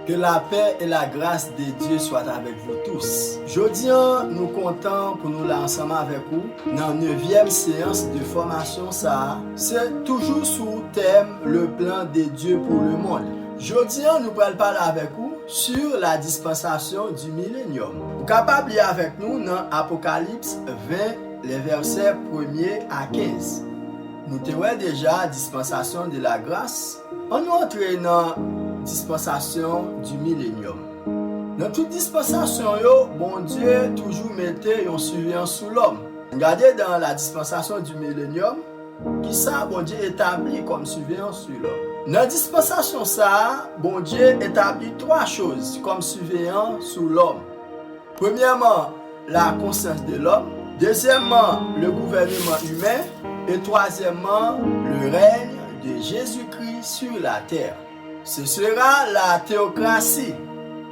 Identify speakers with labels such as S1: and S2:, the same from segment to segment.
S1: Que la paix et la grâce de Dieu soient avec vous tous. Jodi, nous comptons pour nous là ensemble avec vous dans la 9e séance de formation. Ça, c'est toujours sous le thème le plan de Dieu pour le monde. Jodi, nous allons parler avec vous sur la dispensation du millénium. Vous êtes capable de lire avec nous dans Apocalypse 20, les versets 1er à 15. Nous avons déjà dispensation de la grâce. On entre dans dispensation du millénium. Dans toute dispensation, bon Dieu toujours mettait une surveillance sur l'homme. Regardez dans la dispensation du millénium, qui ça, bon Dieu établit comme surveillance sur l'homme. Dans la dispensation, ça, bon Dieu établit trois choses comme surveillance sur l'homme. Premièrement, la conscience de l'homme. Deuxièmement, le gouvernement humain. Et troisièmement, le règne de Jésus-Christ sur la terre. Ce sera la théocratie.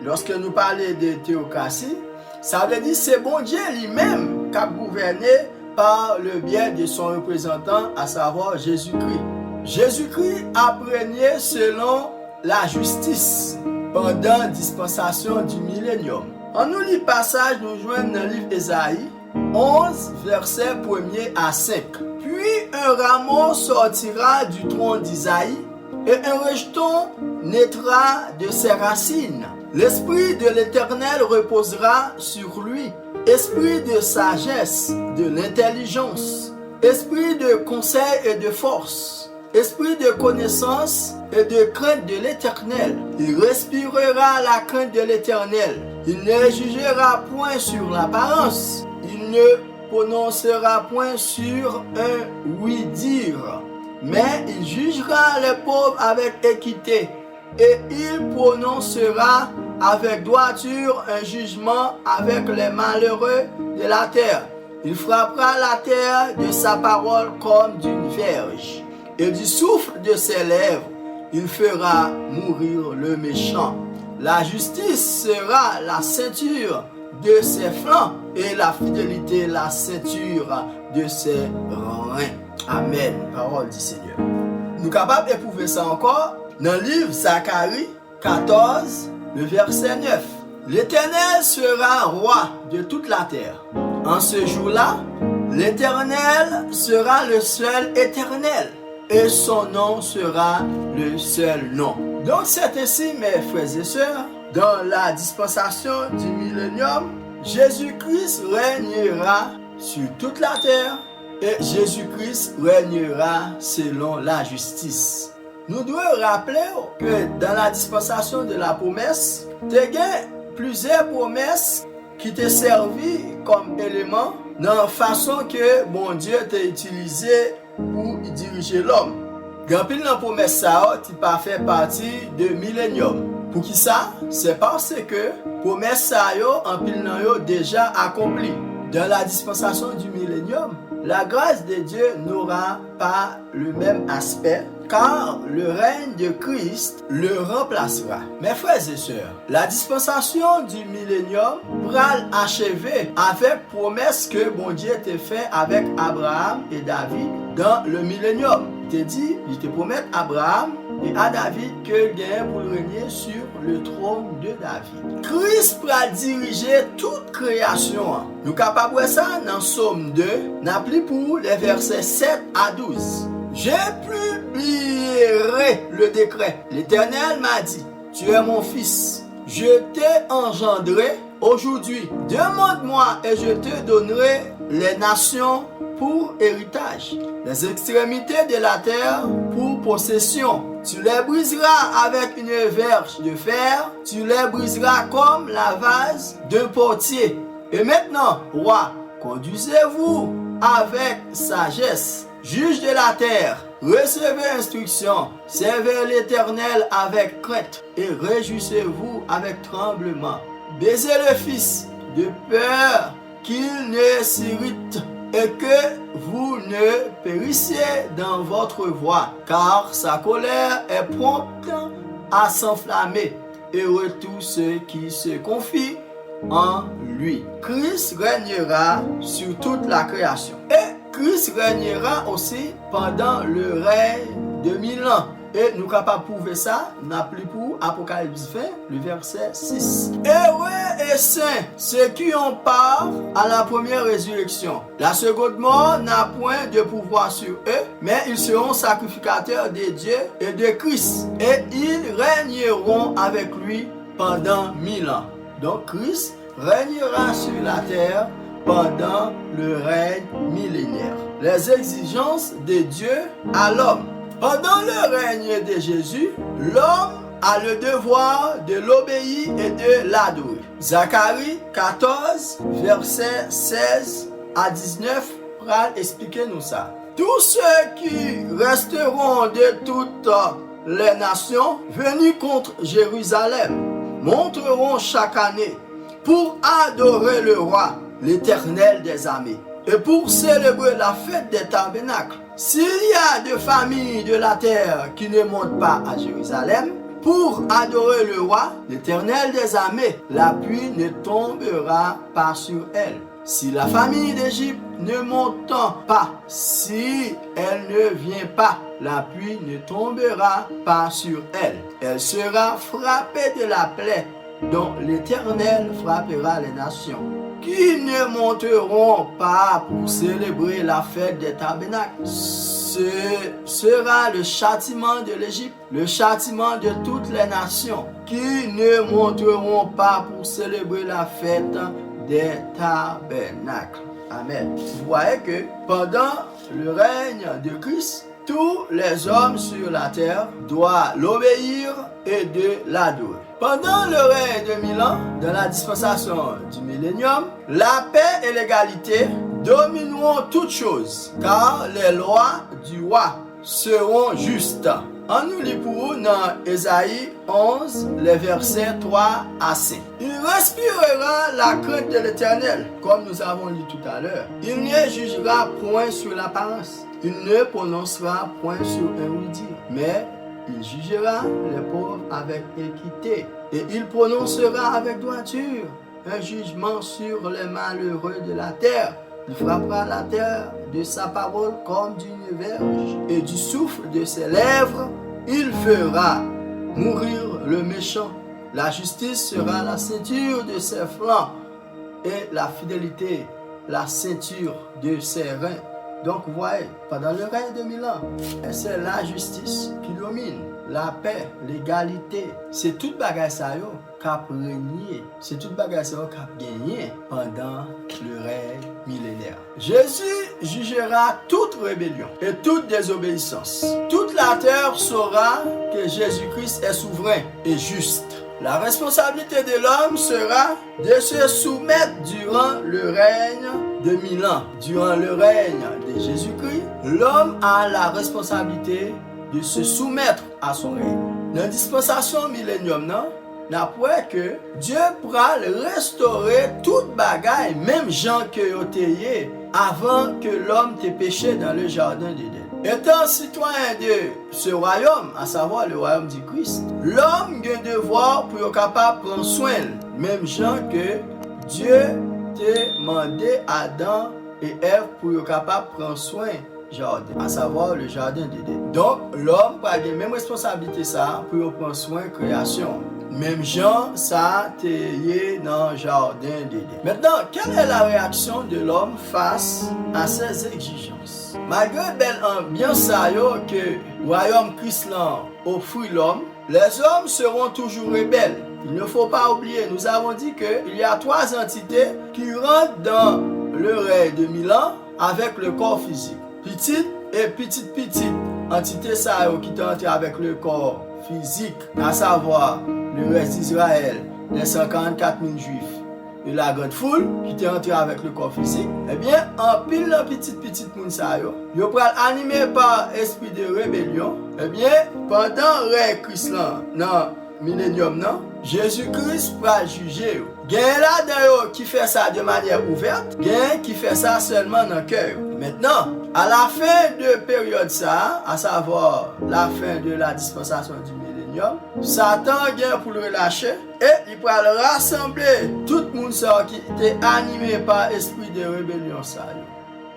S1: Lorsque nous parlons de théocratie, ça veut dire que c'est bon Dieu lui-même qui a gouverné par le biais de son représentant, à savoir Jésus-Christ. Jésus-Christ a régné selon la justice pendant la dispensation du millénium. En nous lit passage, nous joignons dans le livre d'Ésaïe 11, versets 1er à 5. Puis un rameau sortira du tronc d'Isaïe et un rejeton naîtra de ses racines. L'esprit de l'Éternel reposera sur lui, esprit de sagesse, de l'intelligence, esprit de conseil et de force, esprit de connaissance et de crainte de l'Éternel. Il respirera la crainte de l'Éternel. Il ne jugera point sur l'apparence. Il ne prononcera point sur un oui-dire, mais il jugera les pauvres avec équité, et il prononcera avec droiture un jugement avec les malheureux de la terre. Il frappera la terre de sa parole comme d'une verge, et du souffle de ses lèvres, il fera mourir le méchant. La justice sera la ceinture de ses flancs et la fidélité la ceinture de ses reins. Amen. Parole du Seigneur. Nous sommes capables d'éprouver ça encore dans le livre Zacharie 14, le verset 9. L'Éternel sera roi de toute la terre. En ce jour-là, l'Éternel sera le seul éternel et son nom sera le seul nom. Donc c'est ainsi, mes frères et sœurs, dans la dispensation du millénium, Jésus-Christ régnera sur toute la terre et Jésus-Christ régnera selon la justice. Nous devons rappeler que dans la dispensation de la promesse, il y a plusieurs promesses qui t'ont servi comme élément dans la façon que bon Dieu t'a utilisé pour diriger l'homme. Grand pile dans promesse ça, tu pas fait partie de millénium. Pour qui ça? C'est parce que promesse ça yo en pile nan yo déjà accompli. Dans la dispensation du millénium, la grâce de Dieu n'aura pas le même aspect car le règne de Christ le remplacera. Mes frères et sœurs, la dispensation du millénium va achever avec promesse que bon Dieu t'a fait avec Abraham et David dans le millénium. Il te dit, il te promet à Abraham et à David que gagne pour régner sur le trône de David. Christ va diriger toute création. Nous sommes capables de ça dans Somme 2, n'appli pour les versets 7 à 12. Je publierai le décret. L'Éternel m'a dit, tu es mon fils, je t'ai engendré aujourd'hui. Demande-moi et je te donnerai les nations pour héritage, les extrémités de la terre pour possession. Tu les briseras avec une verge de fer, tu les briseras comme la vase d'un portier. Et maintenant, roi, conduisez-vous avec sagesse, juge de la terre, recevez instruction, servez l'Éternel avec crainte et réjouissez-vous avec tremblement. Baisez le Fils de peur qu'il ne s'irrite et que vous ne périssiez dans votre voie, car sa colère est prompte à s'enflammer, et heureux tous ceux qui se confient en lui. Christ régnera sur toute la création. Et Christ régnera aussi pendant le règne de 1000 ans. Et nous sommes capables de prouver ça, nous appelons pour Apocalypse 20, le verset 6. Heureux et saints, ceux qui ont part à la première résurrection. La seconde mort n'a point de pouvoir sur eux, mais ils seront sacrificateurs de Dieu et de Christ. Et ils régneront avec lui pendant 1000 ans. Donc Christ régnera sur la terre pendant le règne millénaire. Les exigences de Dieu à l'homme. Pendant le règne de Jésus, l'homme a le devoir de l'obéir et de l'adorer. Zacharie 14, verset 16 à 19, va expliquer nous ça. Tous ceux qui resteront de toutes les nations venus contre Jérusalem monteront chaque année pour adorer le roi, l'Éternel des armées, et pour célébrer la fête des tabernacles. S'il y a des familles de la terre qui ne montent pas à Jérusalem pour adorer le roi, l'Éternel des armées, la pluie ne tombera pas sur elle. Si la famille d'Égypte ne monte pas, si elle ne vient pas, la pluie ne tombera pas sur elle. Elle sera frappée de la plaie dont l'Éternel frappera les nations, qui ne monteront pas pour célébrer la fête des tabernacles. Ce sera le châtiment de l'Égypte, le châtiment de toutes les nations, qui ne monteront pas pour célébrer la fête des tabernacles. Amen. Vous voyez que pendant le règne de Christ, tous les hommes sur la terre doivent l'obéir et de l'adorer. Pendant le règne de 1000 ans, dans la dispensation du millénium, la paix et l'égalité domineront toutes choses, car les lois du roi seront justes. On nous lit pour vous dans Ésaïe 11, les versets 3 à 5. Il respirera la crainte de l'Éternel, comme nous avons lu tout à l'heure. Il ne jugera point sur l'apparence. Il ne prononcera point sur un oui-dire, mais il jugera les pauvres avec équité. Et il prononcera avec droiture un jugement sur les malheureux de la terre. Il frappera la terre de sa parole comme d'une verge, et du souffle de ses lèvres, il fera mourir le méchant. La justice sera la ceinture de ses flancs, et la fidélité la ceinture de ses reins. Donc, vous voyez, pendant le règne de 1000 ans, c'est la justice qui domine, la paix, l'égalité. C'est toute bagaille ça yo qui a régné, c'est toute bagaille ça yo qui a gagné pendant le règne millénaire. Jésus jugera toute rébellion et toute désobéissance. Toute la terre saura que Jésus-Christ est souverain et juste. La responsabilité de l'homme sera de se soumettre durant le règne de 1000 ans. Durant le règne de Jésus-Christ, l'homme a la responsabilité de se soumettre à son règne. Dans la dispensation millénium, n'après que Dieu pourra restaurer toute bagaille, même gens que yotéye, avant que l'homme t'ait péché dans le jardin d'Éden. Étant citoyen de ce royaume, à savoir le royaume du Christ, l'homme a un devoir pour être capable de prendre soin, même gens que Dieu t'a demandé à Adam et Ève pour être capable de prendre soin jardin, à savoir le jardin d'Éden. Donc, l'homme a la même responsabilité ça pour prendre soin de la création. Même gens, ça t'est dans le jardin d'Éden. Maintenant, quelle est la réaction de l'homme face à ces exigences? Malgré belle ambiance que le royaume Christ offre l'homme, les hommes seront toujours rebelles. Il ne faut pas oublier, nous avons dit qu'il y a 3 entités qui rentrent dans le règne de 1000 ans avec le corps physique. Petite et petite entité ça qui est avec le corps physique, à savoir le reste d'Israël, les 144 000 juifs et la grande foule qui est entrée avec le corps physique, eh bien, en pile la petite moun sa yo pral animé par esprit de rébellion, eh bien, pendant règne Christ dans millénium Jésus-Christ pral juger yo. Gen là dans qui fait ça de manière ouverte, gen qui fait ça seulement dans le cœur. Maintenant, à la fin de période ça, à savoir la fin de la dispensation du millénium, Satan vient pour le relâcher et il va rassembler tout le monde qui était animé par l'esprit de rébellion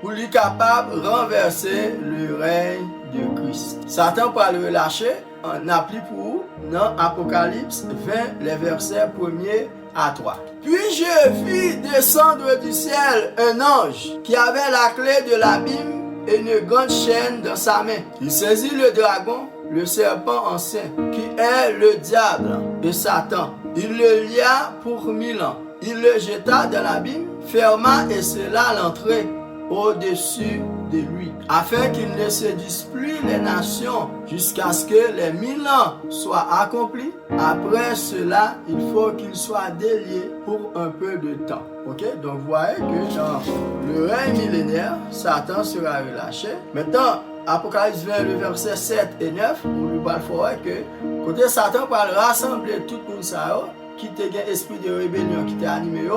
S1: pour lui capable de renverser le règne de Christ. Satan va le relâcher on applique pour dans Apocalypse 20, les versets 1er à 3. Puis je vis descendre du ciel un ange qui avait la clé de l'abîme et une grande chaîne dans sa main. Il saisit le dragon, le serpent ancien, qui est le diable et Satan. Il le lia pour 1000 ans. Il le jeta dans l'abîme, ferma et scella l'entrée au-dessus de lui, afin qu'il ne séduise plus les nations jusqu'à ce que les 1000 ans soient accomplis. Après cela, il faut qu'il soit délié pour un peu de temps. Ok, donc vous voyez que dans le règne millénaire, Satan sera relâché. Maintenant, Apocalypse 20, le verset 7 et 9, vous lui parlez que côté Satan va rassembler tout le monde qui te un esprit de rébellion qui t'a animé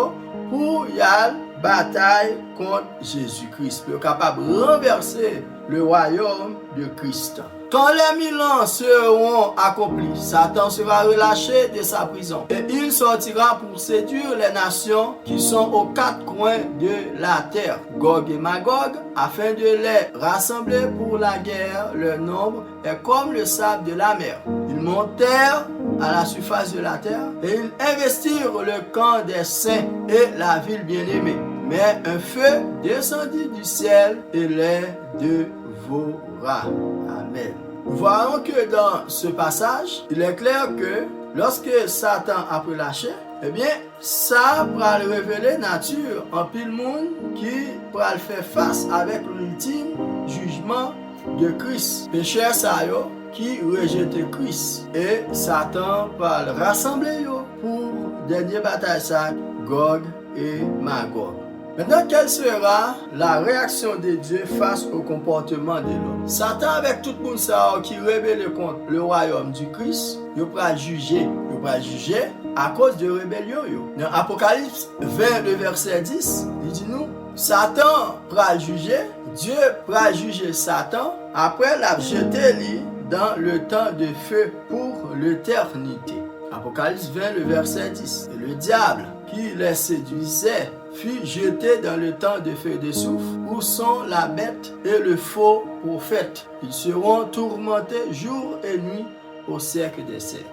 S1: pour y aller bataille contre Jésus-Christ, pour être capable de renverser le royaume de Christ. Quand les 1000 ans seront accomplis, Satan sera relâché de sa prison et il sortira pour séduire les nations qui sont aux quatre coins de la terre, Gog et Magog, afin de les rassembler pour la guerre. Leur nombre est comme le sable de la mer. Ils montèrent à la surface de la terre et ils investirent le camp des saints et la ville bien-aimée. Mais un feu descendit du ciel et les dévora. Amen. Nous voyons que dans ce passage, il est clair que lorsque Satan a relâché, eh bien, ça va révéler nature en pile monde qui va faire face avec l'ultime jugement de Christ. Pécheur ça yo qui rejette Christ. Et Satan va le rassembler yo pour dernière bataille ça, Gog et Magog. Maintenant, quelle sera la réaction de Dieu face au comportement de l'homme? Satan, avec tout le monde qui rébelle contre le royaume du Christ, il va juger. Il va juger à cause de rébellion. Dans Apocalypse 20, le verset 10, il dit nous, Satan va juger, Dieu va juger Satan, après l'a jeté dans le temps de feu pour l'éternité. Apocalypse 20, le verset 10. Et le diable qui les séduisait fut jeté dans le temps de feu et de soufre, où sont la bête et le faux prophète. Ils seront tourmentés jour et nuit au siècle des siècles.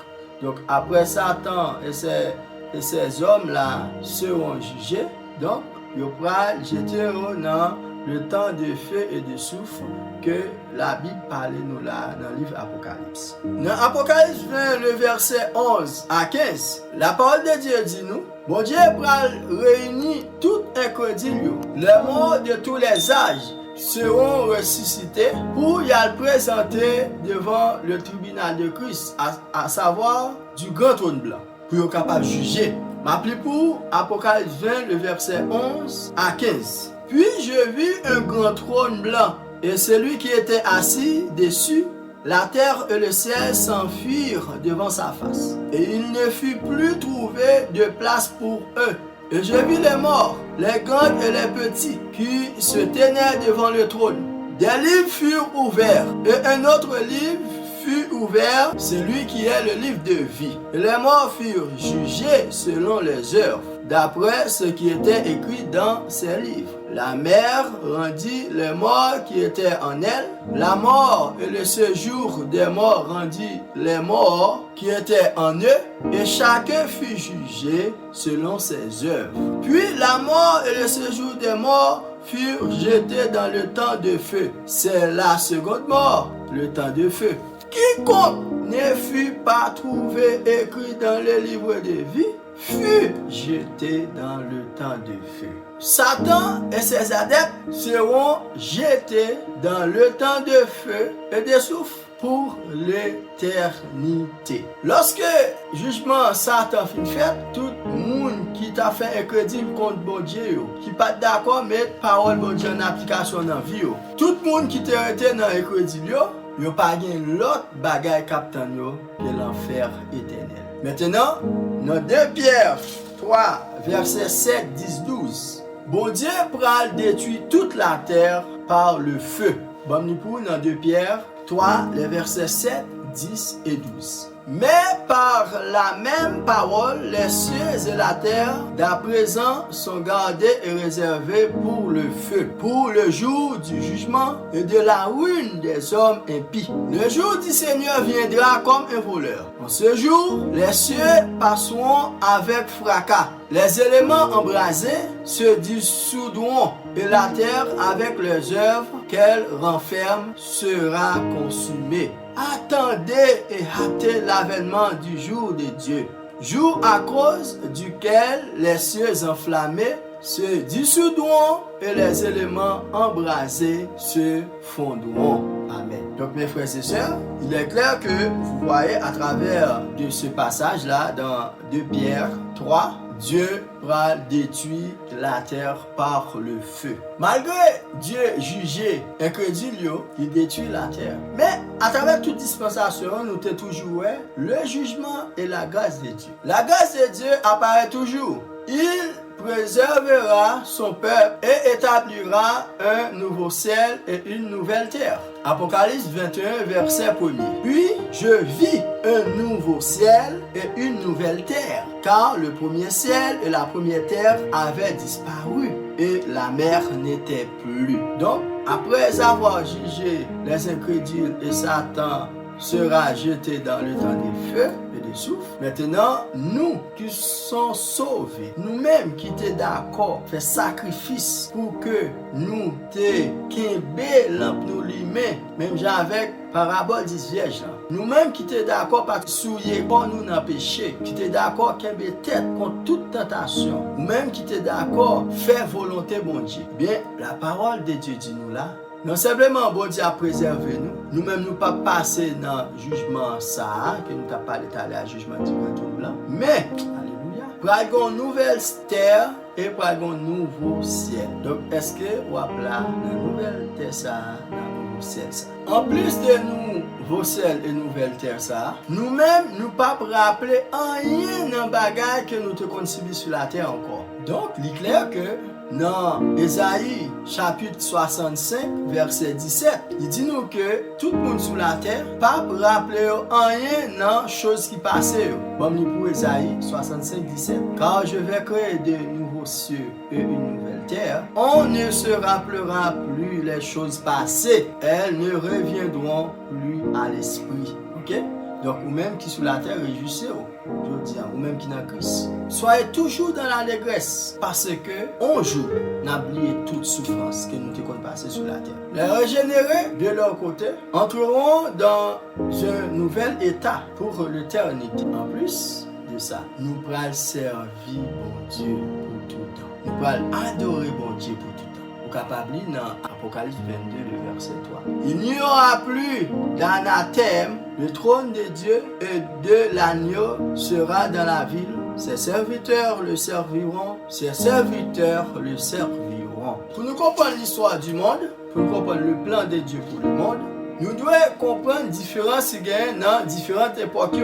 S1: Donc après Satan et ces hommes-là seront jugés. Donc, ils vont jeter dans le temps de feu et de soufre que la Bible parle nous là dans le livre Apocalypse. Dans Apocalypse 20, le verset 11 à 15, la parole de Dieu dit nous, bon Dieu va réunir tout incrédule, les morts de tous les âges seront ressuscités pour y aller présenter devant le tribunal de Christ, à savoir du grand trône blanc, pour être capable de juger. M'appelez pour Apocalypse 20, le verset 11 à 15. Puis je vis un grand trône blanc, et celui qui était assis dessus, la terre et le ciel s'enfuirent devant sa face. Et il ne fut plus trouvé de place pour eux. Et je vis les morts, les grands et les petits, qui se tenaient devant le trône. Des livres furent ouverts, et un autre livre fut ouvert, celui qui est le livre de vie. Et les morts furent jugés selon les œuvres, d'après ce qui était écrit dans ces livres. La mer rendit les morts qui étaient en elle. La mort et le séjour des morts rendit les morts qui étaient en eux. Et chacun fut jugé selon ses œuvres. Puis la mort et le séjour des morts furent jetés dans le temps de feu. C'est la seconde mort, le temps de feu. Quiconque ne fut pas trouvé écrit dans le livre de vie fut jeté dans le temps de feu. Satan et ses adeptes seront jetés dans le temps de feu et de soufre pour l'éternité. Lorsque jugement Satan fin fait, tout le monde qui t'a fait incrédule contre bon Dieu, qui pas d'accord mettre parole bon Dieu en application dans vie, tout le monde qui t'a été dans incrédule, yo pas gen l'autre bagaille captain que l'enfer éternel. Maintenant, dans 2 Pierre 3, versets 7, 10, 12, bon Dieu pral détruire toute la terre par le feu. Bon, nous pour dans 2 Pierre 3, les versets 7, 10 et 12. Mais par la même parole, les cieux et la terre d'à présent sont gardés et réservés pour le feu, pour le jour du jugement et de la ruine des hommes impies. Le jour du Seigneur viendra comme un voleur. En ce jour, les cieux passeront avec fracas. Les éléments embrasés se dissoudront et la terre avec les œuvres qu'elle renferme sera consumée. Attendez et hâtez l'avènement du jour de Dieu, jour à cause duquel les cieux enflammés se dissoudront et les éléments embrasés se fondront. Amen. Donc mes frères et sœurs, il est clair que vous voyez à travers de ce passage-là dans 2 Pierre 3, Dieu va détruire la terre par le feu. Malgré Dieu jugé incrédule, il détruit la terre. Mais à travers toute dispensation, nous avons toujours le jugement et la grâce de Dieu. La grâce de Dieu apparaît toujours. Il préservera son peuple et établira un nouveau ciel et une nouvelle terre. Apocalypse 21, verset 1er. Puis je vis un nouveau ciel et une nouvelle terre, car le premier ciel et la première terre avaient disparu et la mer n'était plus. Donc, après avoir jugé les incrédules et Satan sera jeté dans le temps des feux et des souffles. Maintenant, nous qui sommes sauvés, nous-mêmes qui sommes d'accord, fait sacrifice pour que nous te kembe lamp nous limer, même avec parabole 10 vierges. Nous-mêmes qui sommes d'accord pas souiller pas nous dans péché, qui sommes d'accord kembe tête contre toute tentation, nous-mêmes qui sommes d'accord faire volonté bon Dieu. Bien, la parole de Dieu dit nous là. Non simplement, bon Dieu a préservé nous. Nous-mêmes, nous pas passer dans le jugement ça, que nous n'avons pas aller à jugement du retour blanc. Mais, alléluia, pour aller une nouvelle terre et pour aller un nouveau ciel. Donc, est-ce que vous avez là, dans la nouvelle terre ça, dans le nouveau ciel ça? En plus de nouveau ciel et nouvelle terre ça, nous-mêmes, nous ne pas rappeler rien dans le bagage que nous te subis sur la terre encore. Donc, il est clair que dans Ésaïe chapitre 65 verset 17, il dit nous que tout le monde sur la terre pas rappeler rien dans choses qui passaient. Bon, pour Ésaïe 65 17, car je vais créer de nouveaux cieux et une nouvelle terre, on ne se rappellera plus les choses passées, elles ne reviendront plus à l'esprit. Ok? Donc, ou même qui sur la terre réjouissez-vous, je dis, ou même qui dans Christ. Soyez toujours dans l'allégresse, parce que un jour, n'oubliez toute souffrance que nous devons passer sur la terre. Les régénérés, de leur côté, entreront dans un nouvel état pour l'éternité. En plus de ça, nous pourrons servir bon Dieu pour tout le temps. Nous pourrons adorer bon Dieu pour tout le temps. Capable dans Apocalypse 22, le verset 3. Il n'y aura plus d'anathème, le trône de Dieu et de l'agneau sera dans la ville. Ses serviteurs le serviront, ses serviteurs le serviront. Pour nous comprendre l'histoire du monde, pour nous comprendre le plan de Dieu pour le monde, nous devons comprendre différences qui gagnent dans différentes époques.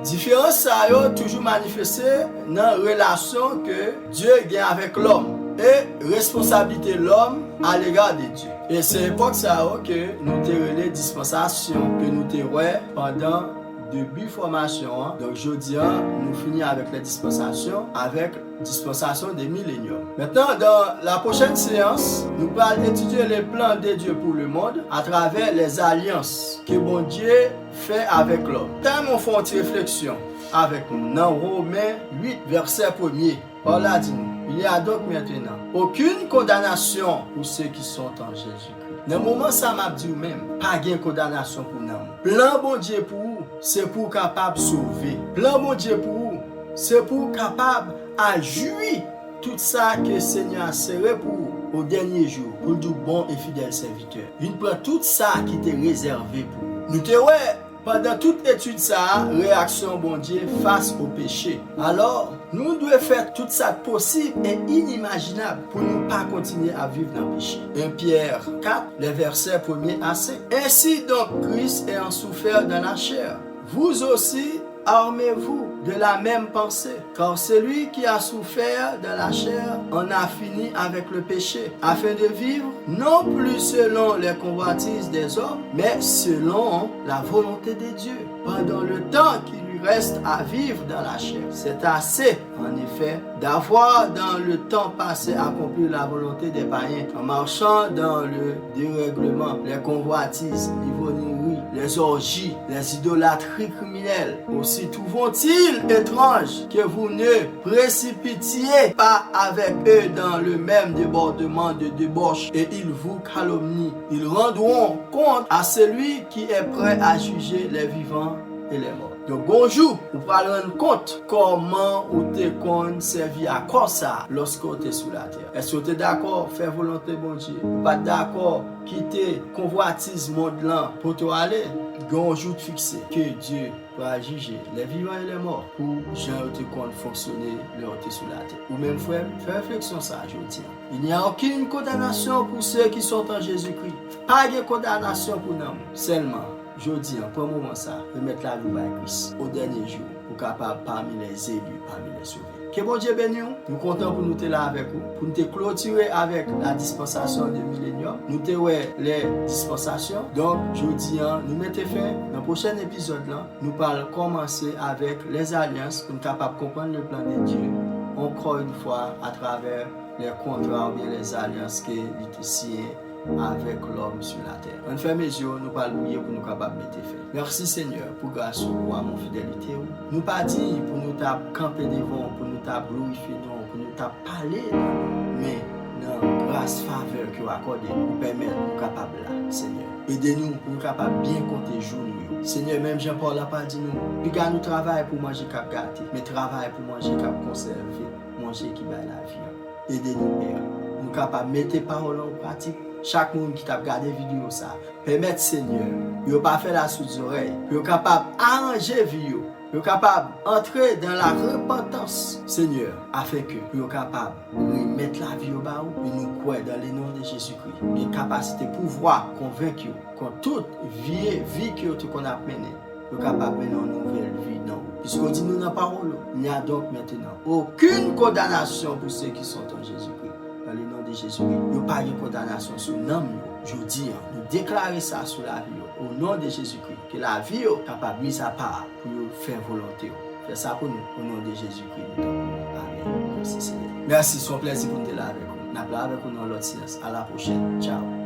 S1: Différences ça toujours manifestées dans la relation que Dieu gagne avec l'homme. Et responsabilité de l'homme à l'égard de Dieu. Et c'est l'époque ça que nous avons les dispensations que nous avons pendant début formation. Donc jeudi, nous finissons avec les dispensations, avec dispensation des milléniums. Maintenant, dans la prochaine séance, nous allons étudier les plans de Dieu pour le monde à travers les alliances que bon Dieu fait avec l'homme. Tant on fait une réflexion avec nous dans Romains 8, verset 1er. Voilà, dit-nous. Il y a donc maintenant aucune condamnation pour ceux qui sont en Jésus-Christ. Dans le moment ça m'a dit même, pas de condamnation pour nous. Plan bon Dieu pour vous, c'est pour capable sauver. Plan bon Dieu pour vous, c'est pour capable à jouir tout ça que le Seigneur a serré pour vous au dernier jour, pour le bon et fidèle serviteur. Il prend tout ça qui était réservé pour vous. Nous te pendant toute étude ça, réaction bon Dieu face au péché. Alors, nous devons faire tout ça possible et inimaginable pour ne pas continuer à vivre dans le péché. 1 Pierre 4, les versets 1er à 5. Ainsi donc Christ ayant souffert dans la chair, vous aussi armez-vous de la même pensée, car celui qui a souffert dans la chair en a fini avec le péché, afin de vivre non plus selon les convoitises des hommes, mais selon la volonté de Dieu, pendant le temps qui lui reste à vivre dans la chair. C'est assez, en effet, d'avoir dans le temps passé accompli la volonté des païens en marchant dans le dérèglement, les convoitises, l'ivognerie, les orgies, les idolâtries criminelles. Aussi trouvons-ils étrange que vous ne précipitiez pas avec eux dans le même débordement de débauche et ils vous calomnient. Ils rendront compte à celui qui est prêt à juger les vivants et les morts. Donc bonjour, vous pouvez rendre compte comment vous te servi à quoi ça lorsque vous êtes sur la terre. Est-ce que vous êtes d'accord faire volonté bon Dieu? Vous pas d'accord quitter convoitise monde là pour te aller? Bonjour fixé que Dieu va juger les vivants et les morts pour gens te compte fonctionner leur sur la terre. Ou même frère, fais réflexion ça aujourd'hui. Il n'y a aucune condamnation pour ceux qui sont en Jésus-Christ. Pas de condamnation pour nous. Seulement je dis, pour un moment ça, remettre la vie à Christ au dernier jour pour capable parmi les élus, parmi les sauvés. Que bon Dieu bénisse nous. Nous comptons pour nous être là avec vous, pour nous clôturer avec la dispensation de millénium. Nous avons les dispensations. Donc, je dis, nous mettons fin. Dans le prochain épisode, là, nous allons commencer avec les alliances pour nous capables de comprendre le plan de Dieu. Encore une fois, à travers les contrats ou bien les alliances que l'État signe avec l'homme sur la terre. On fait mes yeux, nous pas louer pour nous capables de mettre fin. Merci Seigneur pour grâce pour mon fidélité. Nous pas dit pour nous camper devant, pour nous glorifier, pour nous parler, mais dans grâce faveur que vous accordez, nous permettre nous capables là, Seigneur. Aidez-nous pour nous capables bien compter jour nous. Seigneur, même Jean-Paul n'a pas dit nous. Puis nous travaillons pour manger cap gâté, mais travail pour manger cap conservé, manger qui va la vie. Aidez-nous Père. Nous capables de mettre paroles en pratique. Chaque monde qui t'a regardé vidéo ça, permettre Seigneur, yo pas faire la sous oreille, yo capable arranger vie, yo capable entrer dans la repentance, Seigneur, afin que yo capable remettre la vie au bas et nous croire dans le nom de Jésus-Christ. Une capacité pouvoir convaincre que toute vie que tu qu'on a menée, yo capable mener une nouvelle vie non. Puisqu'on dit nous dans la parole, il n'y a donc maintenant aucune condamnation pour ceux qui sont en Jésus-Christ. Dans le nom de Jésus, nous pas de condamnation sur l'homme. Je dis, nous déclarer ça sur la vie. Au nom de Jésus-Christ, que la vie est capable de mise à part pour faire volonté. Fais ça pour nous, au nom de Jésus-Christ. Amen. Merci Seigneur. Merci, c'est un plaisir pour nous être là avec vous. Nous allons avec vous dans l'autre séance. À la prochaine. Ciao.